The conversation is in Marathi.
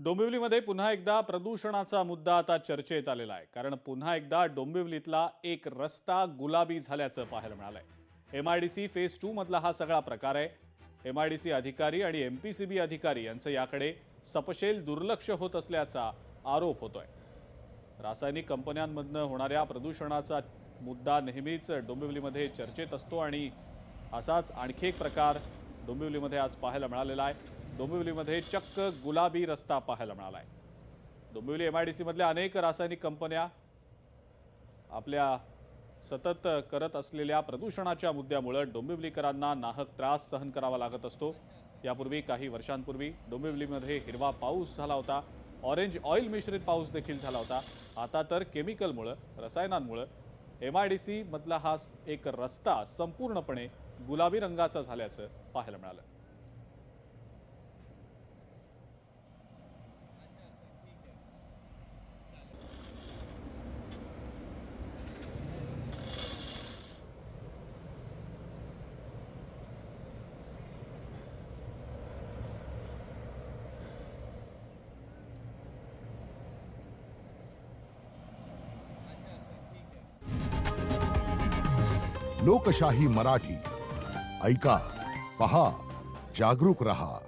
डोंबिवलीमध्ये पुन्हा एकदा प्रदूषणाचा मुद्दा आता चर्चेत आलेला आहे. कारण पुन्हा एकदा डोंबिवलीतला एक रस्ता गुलाबी झाल्याचं पाहायला मिळालंय. MIDC फेज 2 मधला हा सगळा प्रकार आहे. MIDC अधिकारी आणि MPCB अधिकारी यांचं याकडे सपशेल दुर्लक्ष होत असल्याचा आरोप होतोय. रासायनिक कंपन्यांमधनं होणाऱ्या प्रदूषणाचा मुद्दा नेहमीच डोंबिवलीमध्ये चर्चेत असतो आणि असाच आणखी एक प्रकार डोंबिवलीमध्ये आज पाहायला मिळालेला आहे. डोंबिवलीमध्ये चक्क गुलाबी रस्ता पाहायला मिळाला आहे. डोंबिवली MIDC मधल्या अनेक रासायनिक कंपन्या आपल्या सतत करत असलेल्या प्रदूषणाच्या मुद्द्यामुळे डोंबिवलीकरांना नाहक त्रास सहन करावा लागत असतो. यापूर्वी काही वर्षांपूर्वी डोंबिवलीमध्ये हिरवा पाऊस झाला होता. ऑरेंज ऑइल मिश्रित पाऊस देखील झाला होता. आता तर केमिकलमुळे, रसायनांमुळे MIDC मधला हा एक रस्ता संपूर्णपणे गुलाबी रंगाचा झाल्याचं पाहायला मिळालं. लोकशाही मराठी ऐका, पहा, जागरूक रहा.